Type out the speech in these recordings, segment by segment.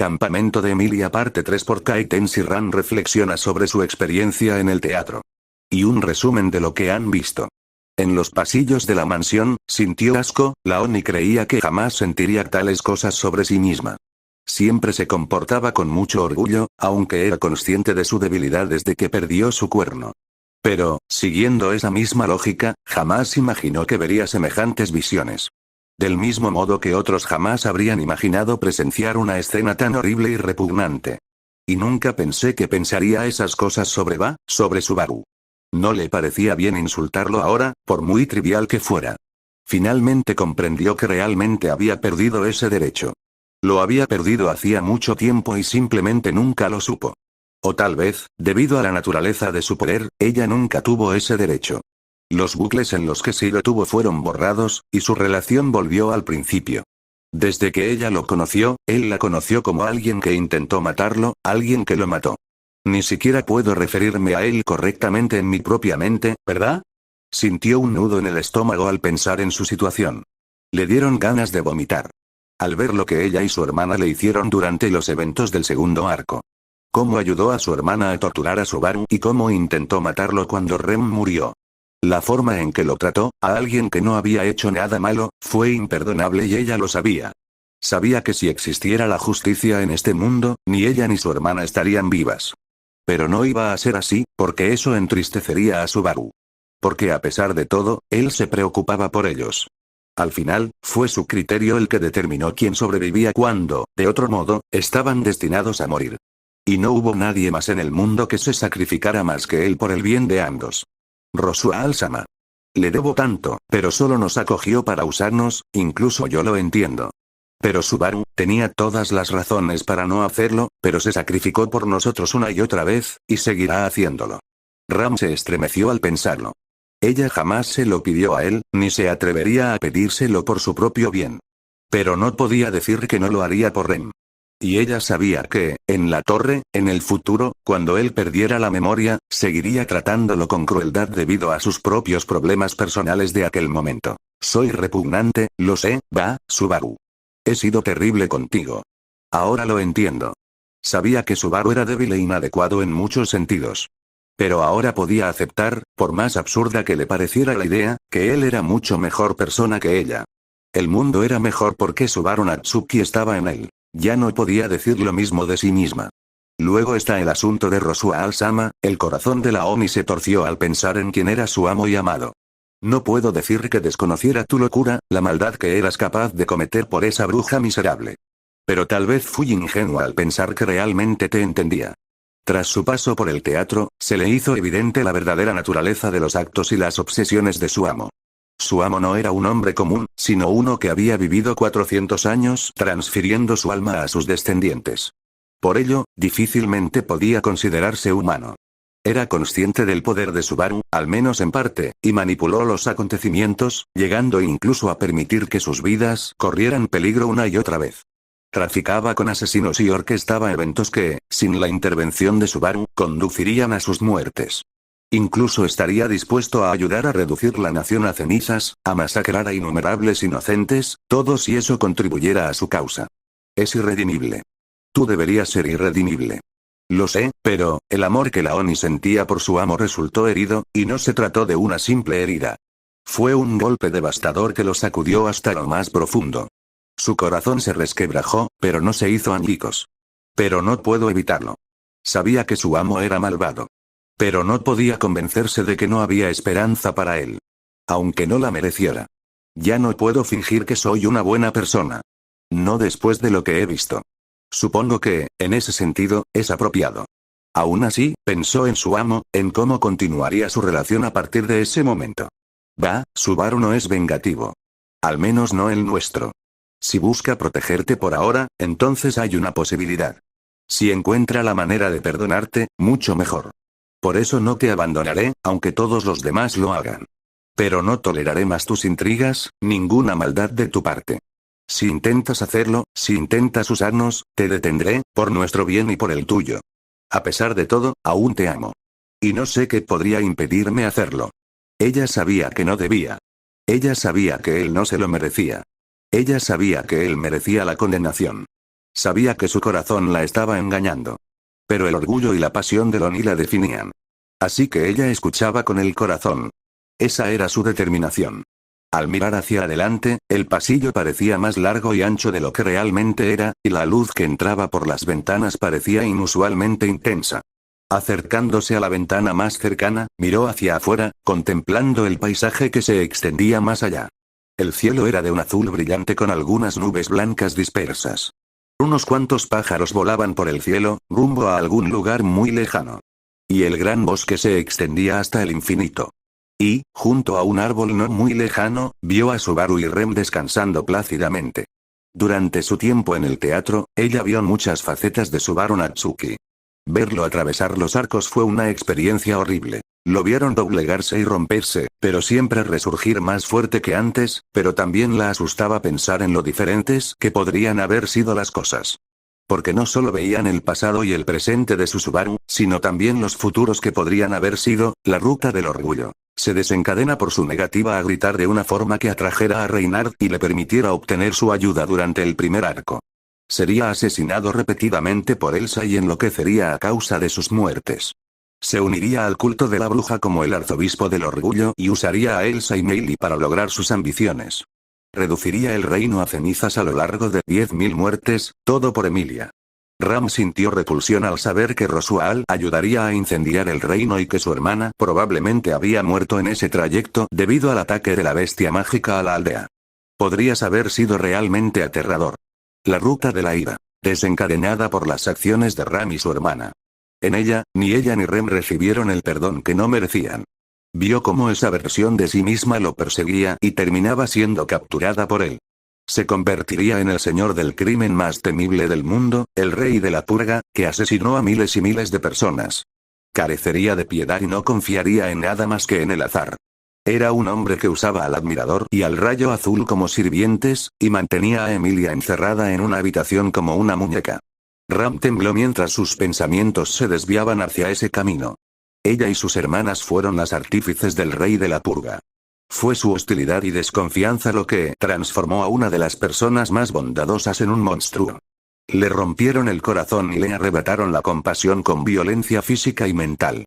Campamento de Emilia parte 3 por Kaiten Sirran reflexiona sobre su experiencia en el teatro. Y un resumen de lo que han visto. En los pasillos de la mansión, sintió asco, Laoni creía que jamás sentiría tales cosas sobre sí misma. Siempre se comportaba con mucho orgullo, aunque era consciente de su debilidad desde que perdió su cuerno. Pero, siguiendo esa misma lógica, jamás imaginó que vería semejantes visiones. Del mismo modo que otros jamás habrían imaginado presenciar una escena tan horrible y repugnante. Y nunca pensé que pensaría esas cosas sobre Subaru. No le parecía bien insultarlo ahora, por muy trivial que fuera. Finalmente comprendió que realmente había perdido ese derecho. Lo había perdido hacía mucho tiempo y simplemente nunca lo supo. O tal vez, debido a la naturaleza de su poder, ella nunca tuvo ese derecho. Los bucles en los que sí lo tuvo fueron borrados, y su relación volvió al principio. Desde que ella lo conoció, él la conoció como alguien que intentó matarlo, alguien que lo mató. Ni siquiera puedo referirme a él correctamente en mi propia mente, ¿verdad? Sintió un nudo en el estómago al pensar en su situación. Le dieron ganas de vomitar. Al ver lo que ella y su hermana le hicieron durante los eventos del segundo arco. Cómo ayudó a su hermana a torturar a Subaru y cómo intentó matarlo cuando Rem murió. La forma en que lo trató, a alguien que no había hecho nada malo, fue imperdonable y ella lo sabía. Sabía que si existiera la justicia en este mundo, ni ella ni su hermana estarían vivas. Pero no iba a ser así, porque eso entristecería a Subaru. Porque a pesar de todo, él se preocupaba por ellos. Al final, fue su criterio el que determinó quién sobrevivía cuando, de otro modo, estaban destinados a morir. Y no hubo nadie más en el mundo que se sacrificara más que él por el bien de ambos. Rosua Al-Sama. Le debo tanto, pero solo nos acogió para usarnos, incluso yo lo entiendo. Pero Subaru, tenía todas las razones para no hacerlo, pero se sacrificó por nosotros una y otra vez, y seguirá haciéndolo. Ram se estremeció al pensarlo. Ella jamás se lo pidió a él, ni se atrevería a pedírselo por su propio bien. Pero no podía decir que no lo haría por Rem. Y ella sabía que, en la torre, en el futuro, cuando él perdiera la memoria, seguiría tratándolo con crueldad debido a sus propios problemas personales de aquel momento. Soy repugnante, lo sé, Subaru. He sido terrible contigo. Ahora lo entiendo. Sabía que Subaru era débil e inadecuado en muchos sentidos. Pero ahora podía aceptar, por más absurda que le pareciera la idea, que él era mucho mejor persona que ella. El mundo era mejor porque Subaru Natsuki estaba en él. Ya no podía decir lo mismo de sí misma. Luego está el asunto de Rosua Al-Sama, el corazón de la Oni se torció al pensar en quién era su amo y amado. No puedo decir que desconociera tu locura, la maldad que eras capaz de cometer por esa bruja miserable. Pero tal vez fui ingenua al pensar que realmente te entendía. Tras su paso por el teatro, se le hizo evidente la verdadera naturaleza de los actos y las obsesiones de su amo. Su amo no era un hombre común, sino uno que había vivido 400 años transfiriendo su alma a sus descendientes. Por ello, difícilmente podía considerarse humano. Era consciente del poder de Subaru, al menos en parte, y manipuló los acontecimientos, llegando incluso a permitir que sus vidas corrieran peligro una y otra vez. Traficaba con asesinos y orquestaba eventos que, sin la intervención de Subaru, conducirían a sus muertes. Incluso estaría dispuesto a ayudar a reducir la nación a cenizas, a masacrar a innumerables inocentes, todo si eso contribuyera a su causa. Es irredimible. Tú deberías ser irredimible. Lo sé, pero, el amor que la Oni sentía por su amo resultó herido, y no se trató de una simple herida. Fue un golpe devastador que lo sacudió hasta lo más profundo. Su corazón se resquebrajó, pero no se hizo añicos. Pero no puedo evitarlo. Sabía que su amo era malvado. Pero no podía convencerse de que no había esperanza para él. Aunque no la mereciera. Ya no puedo fingir que soy una buena persona. No después de lo que he visto. Supongo que, en ese sentido, es apropiado. Aún así, pensó en su amo, en cómo continuaría su relación a partir de ese momento. Subaru no es vengativo. Al menos no el nuestro. Si busca protegerte por ahora, entonces hay una posibilidad. Si encuentra la manera de perdonarte, mucho mejor. Por eso no te abandonaré, aunque todos los demás lo hagan. Pero no toleraré más tus intrigas, ninguna maldad de tu parte. Si intentas hacerlo, si intentas usarnos, te detendré, por nuestro bien y por el tuyo. A pesar de todo, aún te amo. Y no sé qué podría impedirme hacerlo. Ella sabía que no debía. Ella sabía que él no se lo merecía. Ella sabía que él merecía la condenación. Sabía que su corazón la estaba engañando. Pero el orgullo y la pasión de Loni la definían. Así que ella escuchaba con el corazón. Esa era su determinación. Al mirar hacia adelante, el pasillo parecía más largo y ancho de lo que realmente era, y la luz que entraba por las ventanas parecía inusualmente intensa. Acercándose a la ventana más cercana, miró hacia afuera, contemplando el paisaje que se extendía más allá. El cielo era de un azul brillante con algunas nubes blancas dispersas. Unos cuantos pájaros volaban por el cielo, rumbo a algún lugar muy lejano. Y el gran bosque se extendía hasta el infinito. Y, junto a un árbol no muy lejano, vio a Subaru y Rem descansando plácidamente. Durante su tiempo en el teatro, ella vio muchas facetas de Subaru Natsuki. Verlo atravesar los arcos fue una experiencia horrible. Lo vieron doblegarse y romperse, pero siempre resurgir más fuerte que antes, pero también la asustaba pensar en lo diferentes que podrían haber sido las cosas. Porque no solo veían el pasado y el presente de su Subaru, sino también los futuros que podrían haber sido, la ruta del orgullo. Se desencadena por su negativa a gritar de una forma que atrajera a Reinhardt y le permitiera obtener su ayuda durante el primer arco. Sería asesinado repetidamente por Elsa y enloquecería a causa de sus muertes. Se uniría al culto de la bruja como el arzobispo del orgullo y usaría a Elsa y Meili para lograr sus ambiciones. Reduciría el reino a cenizas a lo largo de 10.000 muertes, todo por Emilia. Ram sintió repulsión al saber que Rosual ayudaría a incendiar el reino y que su hermana probablemente había muerto en ese trayecto debido al ataque de la bestia mágica a la aldea. Podría haber sido realmente aterrador. La ruta de la ira, desencadenada por las acciones de Ram y su hermana. En ella, ni ella ni Rem recibieron el perdón que no merecían. Vio cómo esa versión de sí misma lo perseguía y terminaba siendo capturada por él. Se convertiría en el señor del crimen más temible del mundo, el rey de la purga, que asesinó a miles y miles de personas. Carecería de piedad y no confiaría en nada más que en el azar. Era un hombre que usaba al admirador y al rayo azul como sirvientes, y mantenía a Emilia encerrada en una habitación como una muñeca. Ram tembló mientras sus pensamientos se desviaban hacia ese camino. Ella y sus hermanas fueron las artífices del rey de la purga. Fue su hostilidad y desconfianza lo que transformó a una de las personas más bondadosas en un monstruo. Le rompieron el corazón y le arrebataron la compasión con violencia física y mental.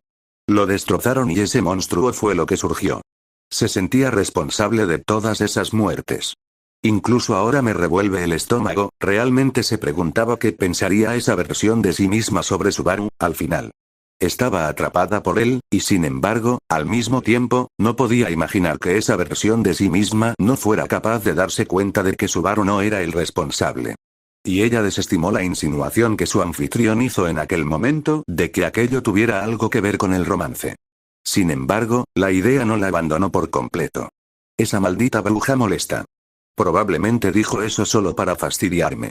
Lo destrozaron y ese monstruo fue lo que surgió. Se sentía responsable de todas esas muertes. Incluso ahora me revuelve el estómago, realmente se preguntaba qué pensaría esa versión de sí misma sobre Subaru, al final. Estaba atrapada por él, y sin embargo, al mismo tiempo, no podía imaginar que esa versión de sí misma no fuera capaz de darse cuenta de que Subaru no era el responsable. Y ella desestimó la insinuación que su anfitrión hizo en aquel momento de que aquello tuviera algo que ver con el romance. Sin embargo, la idea no la abandonó por completo. Esa maldita bruja molesta. Probablemente dijo eso solo para fastidiarme.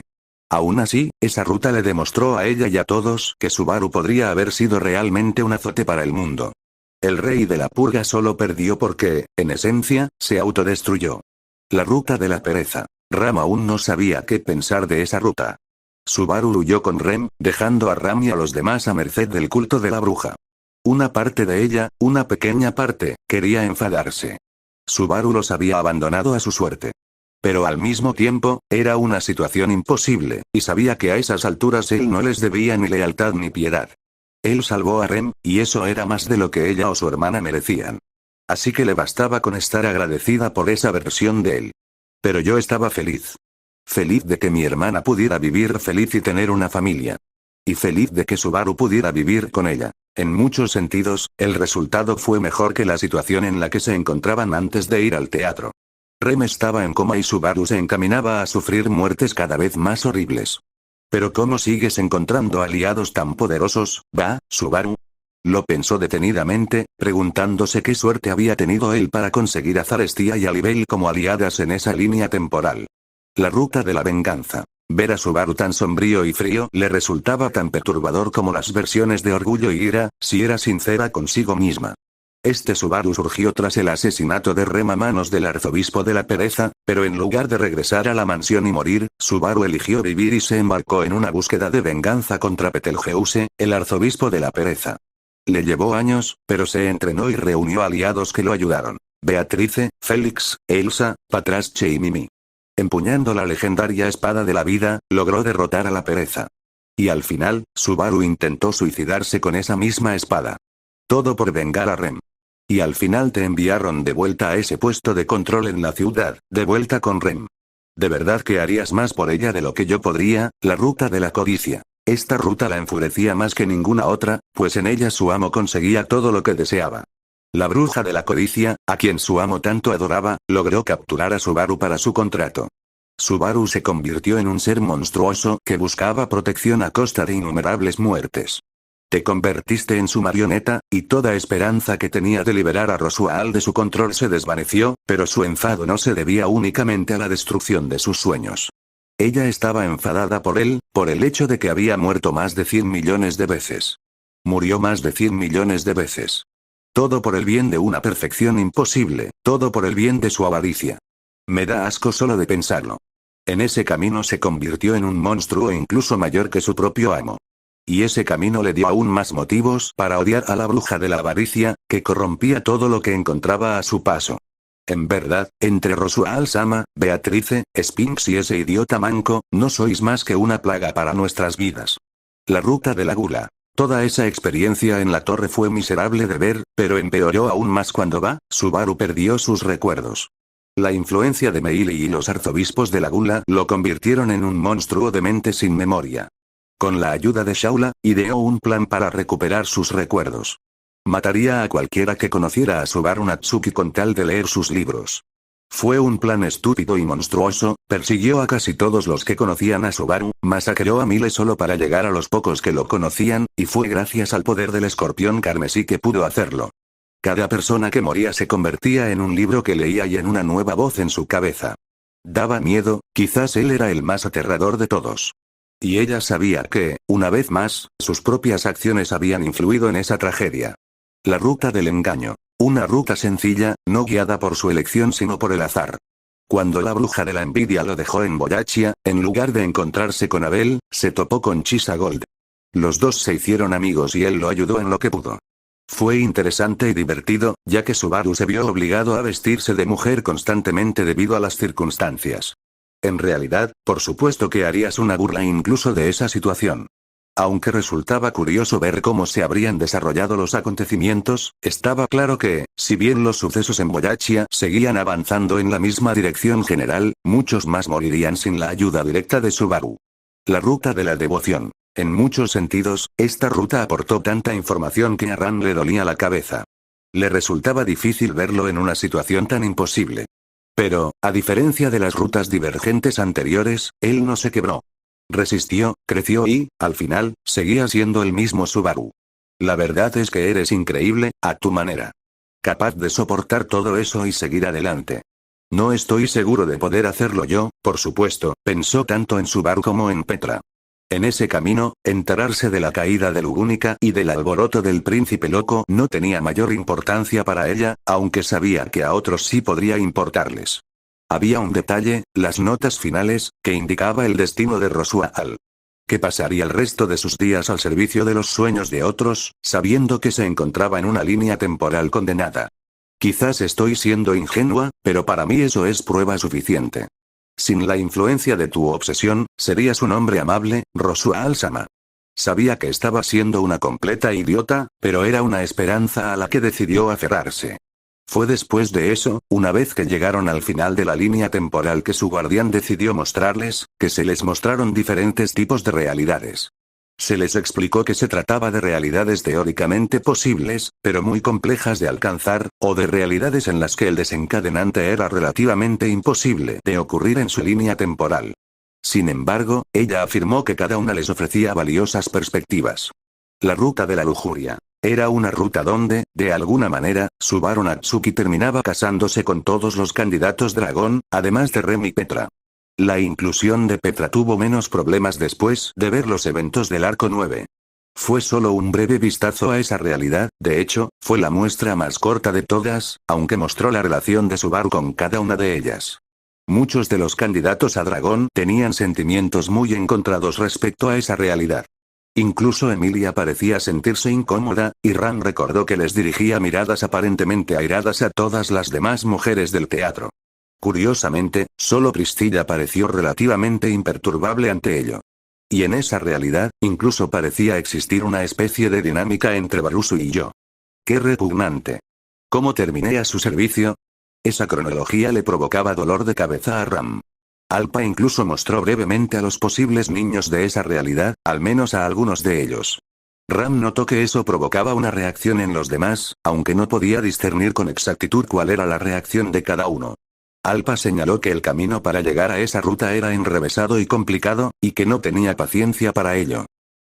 Aún así, esa ruta le demostró a ella y a todos que Subaru podría haber sido realmente un azote para el mundo. El rey de la purga solo perdió porque, en esencia, se autodestruyó. La ruta de la pereza. Ram aún no sabía qué pensar de esa ruta. Subaru huyó con Rem, dejando a Ram y a los demás a merced del culto de la bruja. Una parte de ella, una pequeña parte, quería enfadarse. Subaru los había abandonado a su suerte. Pero al mismo tiempo, era una situación imposible, y sabía que a esas alturas él no les debía ni lealtad ni piedad. Él salvó a Rem, y eso era más de lo que ella o su hermana merecían. Así que le bastaba con estar agradecida por esa versión de él. Pero yo estaba feliz. Feliz de que mi hermana pudiera vivir feliz y tener una familia. Y feliz de que Subaru pudiera vivir con ella. En muchos sentidos, el resultado fue mejor que la situación en la que se encontraban antes de ir al teatro. Rem estaba en coma y Subaru se encaminaba a sufrir muertes cada vez más horribles. ¿Pero cómo sigues encontrando aliados tan poderosos, va, Subaru? Lo pensó detenidamente, preguntándose qué suerte había tenido él para conseguir a Zarestia y a Libelle como aliadas en esa línea temporal. La ruta de la venganza. Ver a Subaru tan sombrío y frío le resultaba tan perturbador como las versiones de orgullo y ira, si era sincera consigo misma. Este Subaru surgió tras el asesinato de Rem a manos del arzobispo de la pereza, pero en lugar de regresar a la mansión y morir, Subaru eligió vivir y se embarcó en una búsqueda de venganza contra Betelgeuse, el arzobispo de la pereza. Le llevó años, pero se entrenó y reunió aliados que lo ayudaron. Beatrice, Félix, Elsa, Patrache y Mimi. Empuñando la legendaria espada de la vida, logró derrotar a la pereza. Y al final, Subaru intentó suicidarse con esa misma espada. Todo por vengar a Rem. Y al final te enviaron de vuelta a ese puesto de control en la ciudad, de vuelta con Rem. ¿De verdad que harías más por ella de lo que yo podría? La ruta de la codicia. Esta ruta la enfurecía más que ninguna otra, pues en ella su amo conseguía todo lo que deseaba. La bruja de la codicia, a quien su amo tanto adoraba, logró capturar a Subaru para su contrato. Subaru se convirtió en un ser monstruoso que buscaba protección a costa de innumerables muertes. Te convertiste en su marioneta, y toda esperanza que tenía de liberar a Rosual de su control se desvaneció, pero su enfado no se debía únicamente a la destrucción de sus sueños. Ella estaba enfadada por él, por el hecho de que había muerto más de 100 millones de veces. Murió más de 100 millones de veces. Todo por el bien de una perfección imposible, todo por el bien de su avaricia. Me da asco solo de pensarlo. En ese camino se convirtió en un monstruo incluso mayor que su propio amo. Y ese camino le dio aún más motivos para odiar a la bruja de la avaricia, que corrompía todo lo que encontraba a su paso. En verdad, entre Rosual Sama, Beatrice, Sphinx y ese idiota manco, no sois más que una plaga para nuestras vidas. La ruta de la gula. Toda esa experiencia en la torre fue miserable de ver, pero empeoró aún más cuando Subaru perdió sus recuerdos. La influencia de Meili y los arzobispos de la gula lo convirtieron en un monstruo de mente sin memoria. Con la ayuda de Shaula, ideó un plan para recuperar sus recuerdos. Mataría a cualquiera que conociera a Subaru Natsuki con tal de leer sus libros. Fue un plan estúpido y monstruoso, persiguió a casi todos los que conocían a Subaru, masacró a miles solo para llegar a los pocos que lo conocían, y fue gracias al poder del escorpión carmesí que pudo hacerlo. Cada persona que moría se convertía en un libro que leía y en una nueva voz en su cabeza. Daba miedo, quizás él era el más aterrador de todos. Y ella sabía que, una vez más, sus propias acciones habían influido en esa tragedia. La ruta del engaño. Una ruta sencilla, no guiada por su elección sino por el azar. Cuando la bruja de la envidia lo dejó en Boyachia, en lugar de encontrarse con Abel, se topó con Chisa Gold. Los dos se hicieron amigos y él lo ayudó en lo que pudo. Fue interesante y divertido, ya que Subaru se vio obligado a vestirse de mujer constantemente debido a las circunstancias. En realidad, por supuesto que harías una burla incluso de esa situación. Aunque resultaba curioso ver cómo se habrían desarrollado los acontecimientos, estaba claro que, si bien los sucesos en Boyachia seguían avanzando en la misma dirección general, muchos más morirían sin la ayuda directa de Subaru. La ruta de la devoción. En muchos sentidos, esta ruta aportó tanta información que a Ran le dolía la cabeza. Le resultaba difícil verlo en una situación tan imposible. Pero, a diferencia de las rutas divergentes anteriores, él no se quebró. Resistió, creció y, al final, seguía siendo el mismo Subaru. La verdad es que eres increíble, a tu manera. Capaz de soportar todo eso y seguir adelante. No estoy seguro de poder hacerlo yo, por supuesto, pensó tanto en Subaru como en Petra. En ese camino, enterarse de la caída de Lugúnica y del alboroto del príncipe loco no tenía mayor importancia para ella, aunque sabía que a otros sí podría importarles. Había un detalle, las notas finales, que indicaba el destino de Rosual. Que pasaría el resto de sus días al servicio de los sueños de otros, sabiendo que se encontraba en una línea temporal condenada. Quizás estoy siendo ingenua, pero para mí eso es prueba suficiente. Sin la influencia de tu obsesión, serías un hombre amable, Rosual Sama. Sabía que estaba siendo una completa idiota, pero era una esperanza a la que decidió aferrarse. Fue después de eso, una vez que llegaron al final de la línea temporal que su guardián decidió mostrarles, que se les mostraron diferentes tipos de realidades. Se les explicó que se trataba de realidades teóricamente posibles, pero muy complejas de alcanzar, o de realidades en las que el desencadenante era relativamente imposible de ocurrir en su línea temporal. Sin embargo, ella afirmó que cada una les ofrecía valiosas perspectivas. La ruta de la lujuria. Era una ruta donde, de alguna manera, Subaru Natsuki terminaba casándose con todos los candidatos dragón, además de Rem y Petra. La inclusión de Petra tuvo menos problemas después de ver los eventos del arco 9. Fue solo un breve vistazo a esa realidad, de hecho, fue la muestra más corta de todas, aunque mostró la relación de Subaru con cada una de ellas. Muchos de los candidatos a dragón tenían sentimientos muy encontrados respecto a esa realidad. Incluso Emilia parecía sentirse incómoda, y Ran recordó que les dirigía miradas aparentemente airadas a todas las demás mujeres del teatro. Curiosamente, solo Priscilla pareció relativamente imperturbable ante ello. Y en esa realidad, incluso parecía existir una especie de dinámica entre Barusu y yo. ¡Qué repugnante! ¿Cómo terminé a su servicio? Esa cronología le provocaba dolor de cabeza a Ram. Alpa incluso mostró brevemente a los posibles niños de esa realidad, al menos a algunos de ellos. Ram notó que eso provocaba una reacción en los demás, aunque no podía discernir con exactitud cuál era la reacción de cada uno. Alpa señaló que el camino para llegar a esa ruta era enrevesado y complicado, y que no tenía paciencia para ello.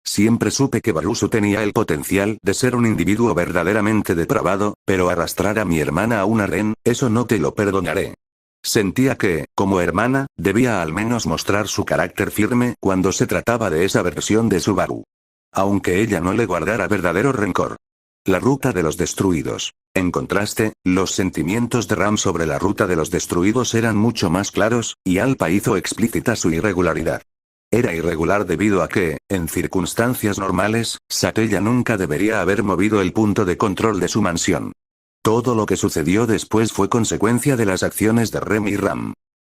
Siempre supe que Barusu tenía el potencial de ser un individuo verdaderamente depravado, pero arrastrar a mi hermana a una ren, eso no te lo perdonaré. Sentía que, como hermana, debía al menos mostrar su carácter firme cuando se trataba de esa versión de Subaru. Aunque ella no le guardara verdadero rencor. La ruta de los destruidos. En contraste, los sentimientos de Ram sobre la ruta de los destruidos eran mucho más claros, y Alpa hizo explícita su irregularidad. Era irregular debido a que, en circunstancias normales, Satella nunca debería haber movido el punto de control de su mansión. Todo lo que sucedió después fue consecuencia de las acciones de Rem y Ram.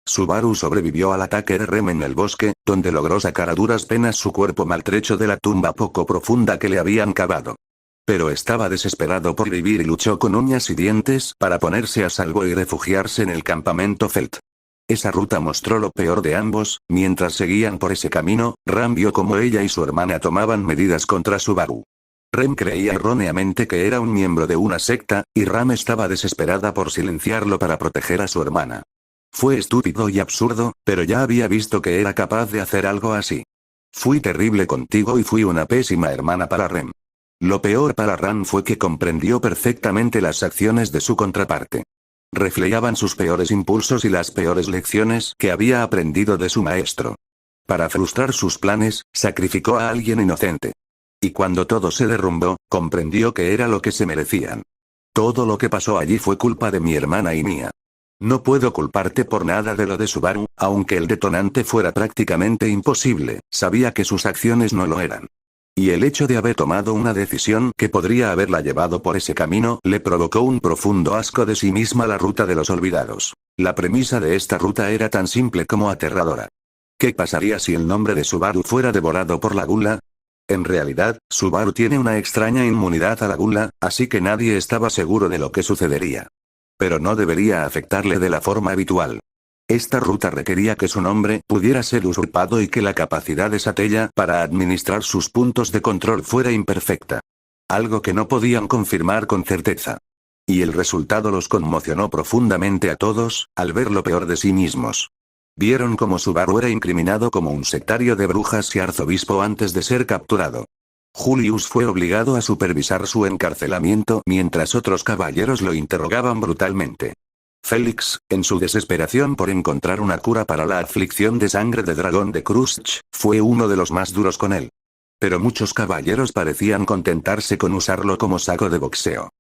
Subaru sobrevivió al ataque de Rem en el bosque, donde logró sacar a duras penas su cuerpo maltrecho de la tumba poco profunda que le habían cavado. Pero estaba desesperado por vivir y luchó con uñas y dientes para ponerse a salvo y refugiarse en el campamento Felt. Esa ruta mostró lo peor de ambos. Mientras seguían por ese camino, Ram vio cómo ella y su hermana tomaban medidas contra Subaru. Rem creía erróneamente que era un miembro de una secta, y Ram estaba desesperada por silenciarlo para proteger a su hermana. Fue estúpido y absurdo, pero ya había visto que era capaz de hacer algo así. Fui terrible contigo y fui una pésima hermana para Rem. Lo peor para Ram fue que comprendió perfectamente las acciones de su contraparte. Reflejaban sus peores impulsos y las peores lecciones que había aprendido de su maestro. Para frustrar sus planes, sacrificó a alguien inocente. Y cuando todo se derrumbó, comprendió que era lo que se merecían. Todo lo que pasó allí fue culpa de mi hermana y mía. No puedo culparte por nada de lo de Subaru, aunque el detonante fuera prácticamente imposible, sabía que sus acciones no lo eran. Y el hecho de haber tomado una decisión que podría haberla llevado por ese camino le provocó un profundo asco de sí misma. La ruta de los olvidados. La premisa de esta ruta era tan simple como aterradora. ¿Qué pasaría si el nombre de Subaru fuera devorado por la gula? En realidad, Subaru tiene una extraña inmunidad a la gula, así que nadie estaba seguro de lo que sucedería. Pero no debería afectarle de la forma habitual. Esta ruta requería que su nombre pudiera ser usurpado y que la capacidad de Satella para administrar sus puntos de control fuera imperfecta. Algo que no podían confirmar con certeza. Y el resultado los conmocionó profundamente a todos, al ver lo peor de sí mismos. Vieron cómo Subaru era incriminado como un sectario de brujas y arzobispo antes de ser capturado. Julius fue obligado a supervisar su encarcelamiento mientras otros caballeros lo interrogaban brutalmente. Félix, en su desesperación por encontrar una cura para la aflicción de sangre de dragón de Kruszch, fue uno de los más duros con él. Pero muchos caballeros parecían contentarse con usarlo como saco de boxeo.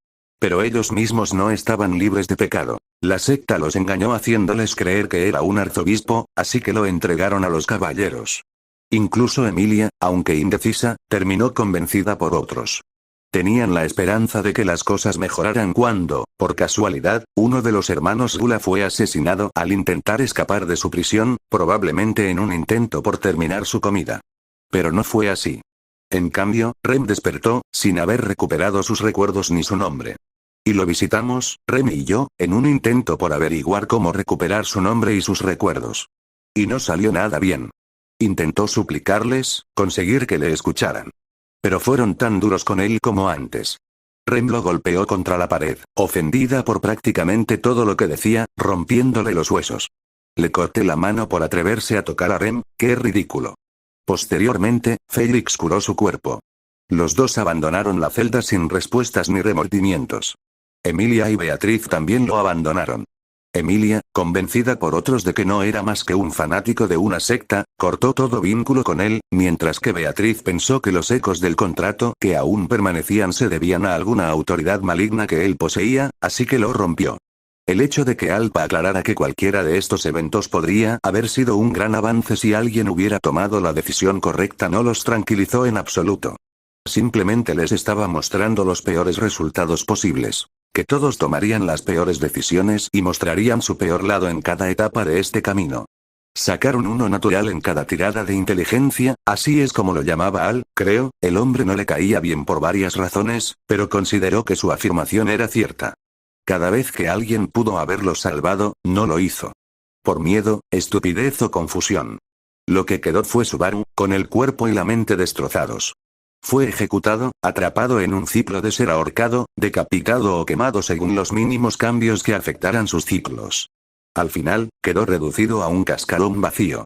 Pero ellos mismos no estaban libres de pecado. La secta los engañó haciéndoles creer que era un arzobispo, así que lo entregaron a los caballeros. Incluso Emilia, aunque indecisa, terminó convencida por otros. Tenían la esperanza de que las cosas mejoraran cuando, por casualidad, uno de los hermanos Gula fue asesinado al intentar escapar de su prisión, probablemente en un intento por terminar su comida. Pero no fue así. En cambio, Rem despertó, sin haber recuperado sus recuerdos ni su nombre. Y lo visitamos, Rem y yo, en un intento por averiguar cómo recuperar su nombre y sus recuerdos. Y no salió nada bien. Intentó suplicarles, conseguir que le escucharan. Pero fueron tan duros con él como antes. Rem lo golpeó contra la pared, ofendida por prácticamente todo lo que decía, rompiéndole los huesos. Le corté la mano por atreverse a tocar a Rem, ¡qué ridículo! Posteriormente, Félix curó su cuerpo. Los dos abandonaron la celda sin respuestas ni remordimientos. Emilia y Beatriz también lo abandonaron. Emilia, convencida por otros de que no era más que un fanático de una secta, cortó todo vínculo con él, mientras que Beatriz pensó que los ecos del contrato que aún permanecían se debían a alguna autoridad maligna que él poseía, así que lo rompió. El hecho de que Alpa aclarara que cualquiera de estos eventos podría haber sido un gran avance si alguien hubiera tomado la decisión correcta no los tranquilizó en absoluto. Simplemente les estaba mostrando los peores resultados posibles. Que todos tomarían las peores decisiones y mostrarían su peor lado en cada etapa de este camino. Sacaron uno natural en cada tirada de inteligencia, así es como lo llamaba Al, creo. El hombre no le caía bien por varias razones, pero consideró que su afirmación era cierta. Cada vez que alguien pudo haberlo salvado, no lo hizo. Por miedo, estupidez o confusión. Lo que quedó fue Subaru, con el cuerpo y la mente destrozados. Fue ejecutado, atrapado en un ciclo de ser ahorcado, decapitado o quemado según los mínimos cambios que afectaran sus ciclos. Al final, quedó reducido a un cascarón vacío.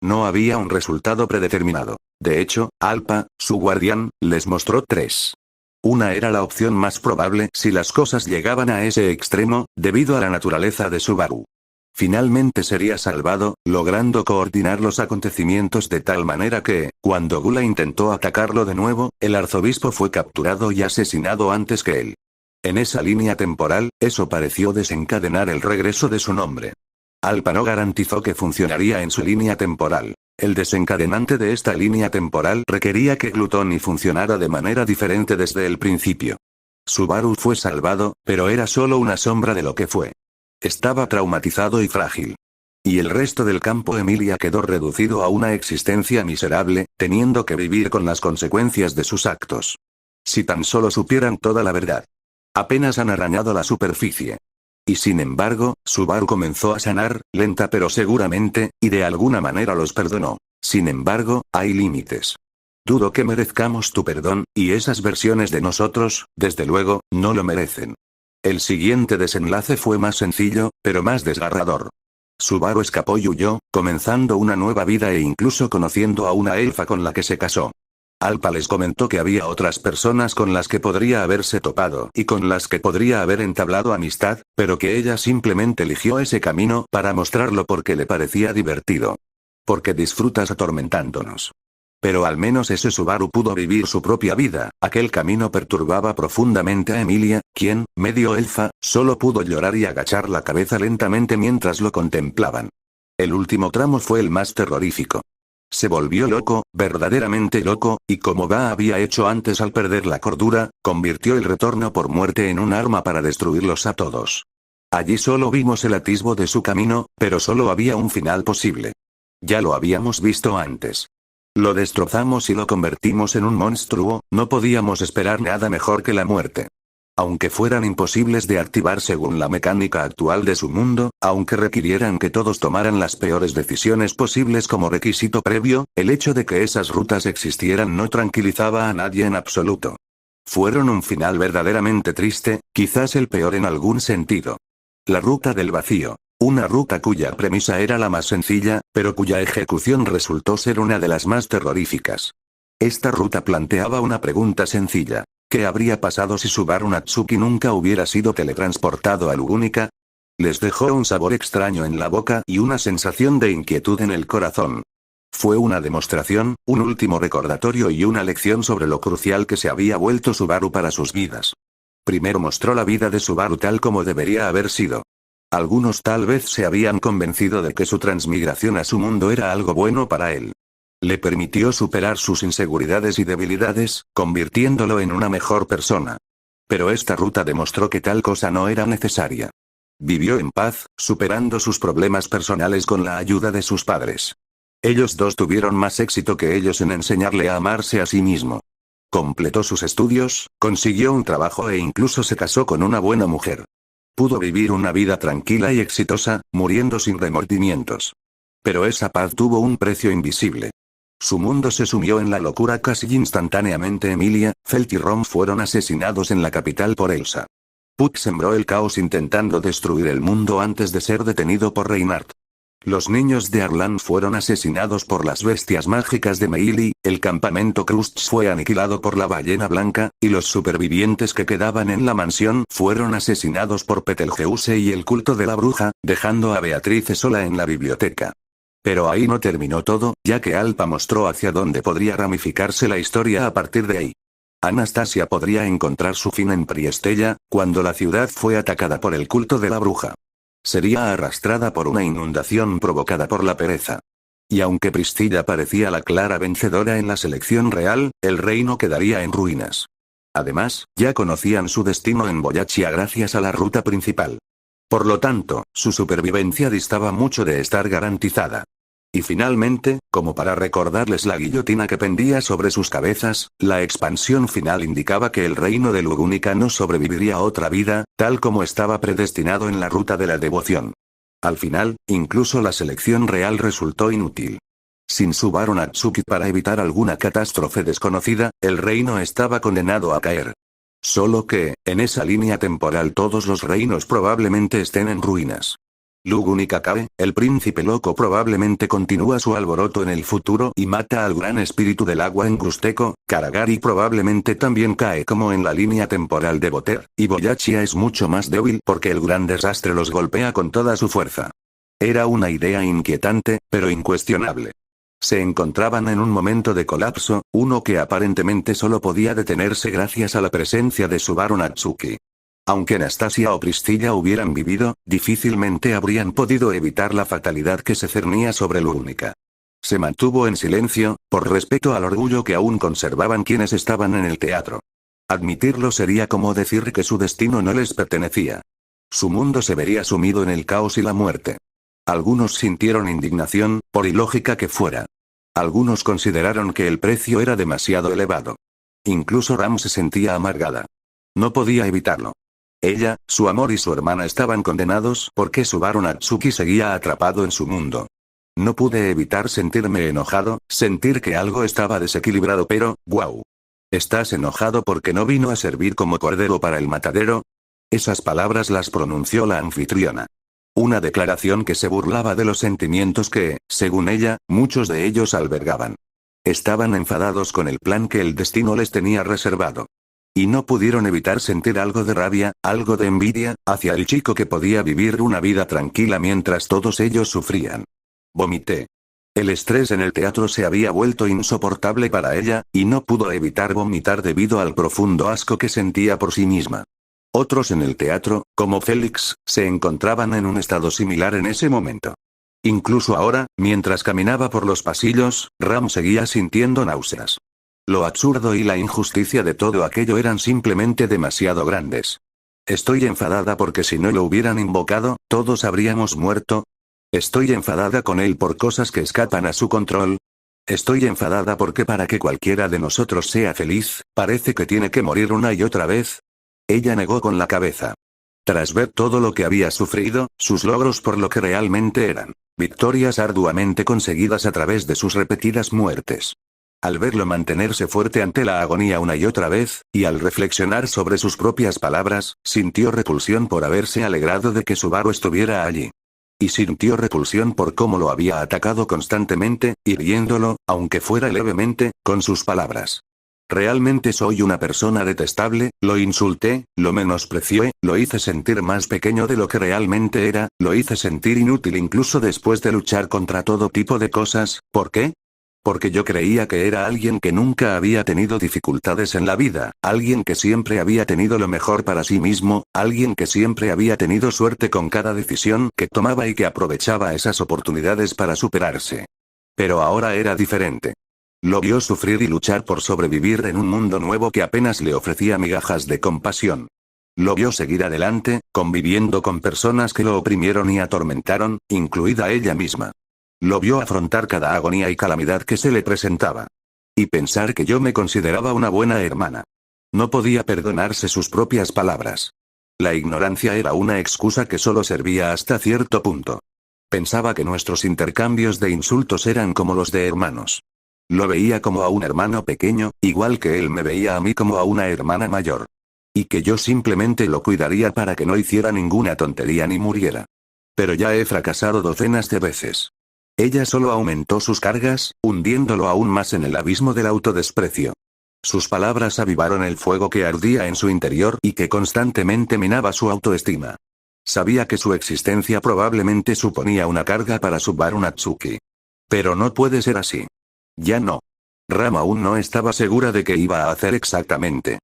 No había un resultado predeterminado. De hecho, Alpa, su guardián, les mostró tres. Una era la opción más probable si las cosas llegaban a ese extremo, debido a la naturaleza de Subaru. Finalmente sería salvado, logrando coordinar los acontecimientos de tal manera que, cuando Gula intentó atacarlo de nuevo, el arzobispo fue capturado y asesinado antes que él. En esa línea temporal, eso pareció desencadenar el regreso de su nombre. Alpa no garantizó que funcionaría en su línea temporal. El desencadenante de esta línea temporal requería que Gluttony funcionara de manera diferente desde el principio. Subaru fue salvado, pero era solo una sombra de lo que fue. Estaba traumatizado y frágil. Y el resto del campo Emilia quedó reducido a una existencia miserable, teniendo que vivir con las consecuencias de sus actos. Si tan solo supieran toda la verdad. Apenas han arañado la superficie. Y sin embargo, Subaru comenzó a sanar, lenta pero seguramente, y de alguna manera los perdonó. Sin embargo, hay límites. Dudo que merezcamos tu perdón, y esas versiones de nosotros, desde luego, no lo merecen. El siguiente desenlace fue más sencillo, pero más desgarrador. Subaru escapó y huyó, comenzando una nueva vida e incluso conociendo a una elfa con la que se casó. Alpa les comentó que había otras personas con las que podría haberse topado y con las que podría haber entablado amistad, pero que ella simplemente eligió ese camino para mostrarlo porque le parecía divertido. Porque disfrutas atormentándonos. Pero al menos ese Subaru pudo vivir su propia vida. Aquel camino perturbaba profundamente a Emilia, quien, medio elfa, solo pudo llorar y agachar la cabeza lentamente mientras lo contemplaban. El último tramo fue el más terrorífico. Se volvió loco, verdaderamente loco, y como Va había hecho antes al perder la cordura, convirtió el retorno por muerte en un arma para destruirlos a todos. Allí solo vimos el atisbo de su camino, pero solo había un final posible. Ya lo habíamos visto antes. Lo destrozamos y lo convertimos en un monstruo, no podíamos esperar nada mejor que la muerte. Aunque fueran imposibles de activar según la mecánica actual de su mundo, aunque requirieran que todos tomaran las peores decisiones posibles como requisito previo, el hecho de que esas rutas existieran no tranquilizaba a nadie en absoluto. Fueron un final verdaderamente triste, quizás el peor en algún sentido. La ruta del vacío. Una ruta cuya premisa era la más sencilla, pero cuya ejecución resultó ser una de las más terroríficas. Esta ruta planteaba una pregunta sencilla. ¿Qué habría pasado si Subaru Natsuki nunca hubiera sido teletransportado a Lugunica? Les dejó un sabor extraño en la boca y una sensación de inquietud en el corazón. Fue una demostración, un último recordatorio y una lección sobre lo crucial que se había vuelto Subaru para sus vidas. Primero mostró la vida de Subaru tal como debería haber sido. Algunos tal vez se habían convencido de que su transmigración a su mundo era algo bueno para él. Le permitió superar sus inseguridades y debilidades, convirtiéndolo en una mejor persona. Pero esta ruta demostró que tal cosa no era necesaria. Vivió en paz, superando sus problemas personales con la ayuda de sus padres. Ellos dos tuvieron más éxito que ellos en enseñarle a amarse a sí mismo. Completó sus estudios, consiguió un trabajo e incluso se casó con una buena mujer. Pudo vivir una vida tranquila y exitosa, muriendo sin remordimientos. Pero esa paz tuvo un precio invisible. Su mundo se sumió en la locura casi instantáneamente. Emilia, Felt y Rom fueron asesinados en la capital por Elsa. Puck sembró el caos intentando destruir el mundo antes de ser detenido por Reinhardt. Los niños de Arlan fueron asesinados por las bestias mágicas de Meili, el campamento Krusts fue aniquilado por la ballena blanca, y los supervivientes que quedaban en la mansión fueron asesinados por Betelgeuse y el culto de la bruja, dejando a Beatrice sola en la biblioteca. Pero ahí no terminó todo, ya que Alpa mostró hacia dónde podría ramificarse la historia a partir de ahí. Anastasia podría encontrar su fin en Priestella, cuando la ciudad fue atacada por el culto de la bruja. Sería arrastrada por una inundación provocada por la pereza. Y aunque Priscilla parecía la clara vencedora en la selección real, el reino quedaría en ruinas. Además, ya conocían su destino en Boyachia gracias a la ruta principal. Por lo tanto, su supervivencia distaba mucho de estar garantizada. Y finalmente, como para recordarles la guillotina que pendía sobre sus cabezas, la expansión final indicaba que el reino de Lugúnica no sobreviviría a otra vida, tal como estaba predestinado en la ruta de la devoción. Al final, incluso la selección real resultó inútil. Sin Subaru Natsuki para evitar alguna catástrofe desconocida, el reino estaba condenado a caer. Solo que, en esa línea temporal todos los reinos probablemente estén en ruinas. Lugúnica cae, el príncipe loco probablemente continúa su alboroto en el futuro y mata al gran espíritu del agua en Grusteco, Karagari probablemente también cae como en la línea temporal de Boter, y Boyachia es mucho más débil porque el gran desastre los golpea con toda su fuerza. Era una idea inquietante, pero incuestionable. Se encontraban en un momento de colapso, uno que aparentemente solo podía detenerse gracias a la presencia de Subaru Natsuki. Aunque Anastasia o Priscilla hubieran vivido, difícilmente habrían podido evitar la fatalidad que se cernía sobre Lugúnica. Se mantuvo en silencio, por respeto al orgullo que aún conservaban quienes estaban en el teatro. Admitirlo sería como decir que su destino no les pertenecía. Su mundo se vería sumido en el caos y la muerte. Algunos sintieron indignación, por ilógica que fuera. Algunos consideraron que el precio era demasiado elevado. Incluso Ram se sentía amargada. No podía evitarlo. Ella, su amor y su hermana estaban condenados porque Subaru Natsuki seguía atrapado en su mundo. No pude evitar sentirme enojado, sentir que algo estaba desequilibrado, pero, ¡guau! ¿Estás enojado porque no vino a servir como cordero para el matadero? Esas palabras las pronunció la anfitriona. Una declaración que se burlaba de los sentimientos que, según ella, muchos de ellos albergaban. Estaban enfadados con el plan que el destino les tenía reservado. Y no pudieron evitar sentir algo de rabia, algo de envidia, hacia el chico que podía vivir una vida tranquila mientras todos ellos sufrían. Vomité. El estrés en el teatro se había vuelto insoportable para ella, y no pudo evitar vomitar debido al profundo asco que sentía por sí misma. Otros en el teatro, como Félix, se encontraban en un estado similar en ese momento. Incluso ahora, mientras caminaba por los pasillos, Ram seguía sintiendo náuseas. Lo absurdo y la injusticia de todo aquello eran simplemente demasiado grandes. Estoy enfadada porque si no lo hubieran invocado, todos habríamos muerto. Estoy enfadada con él por cosas que escapan a su control. Estoy enfadada porque para que cualquiera de nosotros sea feliz, parece que tiene que morir una y otra vez. Ella negó con la cabeza. Tras ver todo lo que había sufrido, sus logros por lo que realmente eran, victorias arduamente conseguidas a través de sus repetidas muertes. Al verlo mantenerse fuerte ante la agonía una y otra vez, y al reflexionar sobre sus propias palabras, sintió repulsión por haberse alegrado de que Subaru estuviera allí. Y sintió repulsión por cómo lo había atacado constantemente, hiriéndolo, aunque fuera levemente, con sus palabras. Realmente soy una persona detestable, lo insulté, lo menosprecié, lo hice sentir más pequeño de lo que realmente era, lo hice sentir inútil incluso después de luchar contra todo tipo de cosas. ¿Por qué? Porque yo creía que era alguien que nunca había tenido dificultades en la vida, alguien que siempre había tenido lo mejor para sí mismo, alguien que siempre había tenido suerte con cada decisión que tomaba y que aprovechaba esas oportunidades para superarse. Pero ahora era diferente. Lo vio sufrir y luchar por sobrevivir en un mundo nuevo que apenas le ofrecía migajas de compasión. Lo vio seguir adelante, conviviendo con personas que lo oprimieron y atormentaron, incluida ella misma. Lo vio afrontar cada agonía y calamidad que se le presentaba. Y pensar que yo me consideraba una buena hermana. No podía perdonarse sus propias palabras. La ignorancia era una excusa que solo servía hasta cierto punto. Pensaba que nuestros intercambios de insultos eran como los de hermanos. Lo veía como a un hermano pequeño, igual que él me veía a mí como a una hermana mayor. Y que yo simplemente lo cuidaría para que no hiciera ninguna tontería ni muriera. Pero ya he fracasado docenas de veces. Ella solo aumentó sus cargas, hundiéndolo aún más en el abismo del autodesprecio. Sus palabras avivaron el fuego que ardía en su interior y que constantemente minaba su autoestima. Sabía que su existencia probablemente suponía una carga para Subaru Natsuki. Pero no puede ser así. Ya no. Ram aún no estaba segura de qué iba a hacer exactamente.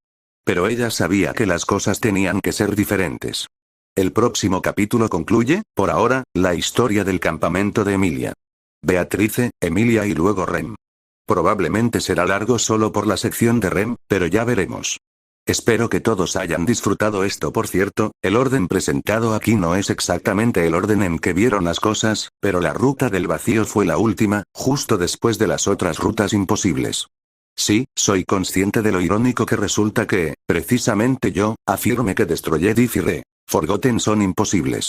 Pero ella sabía que las cosas tenían que ser diferentes. El próximo capítulo concluye, por ahora, la historia del campamento de Emilia. Beatrice, Emilia y luego Rem. Probablemente será largo solo por la sección de Rem, pero ya veremos. Espero que todos hayan disfrutado esto. Por cierto, el orden presentado aquí no es exactamente el orden en que vieron las cosas, pero la ruta del vacío fue la última, justo después de las otras rutas imposibles. Sí, soy consciente de lo irónico que resulta que, precisamente yo, afirme que Destroyed If y Re Forgotten son imposibles.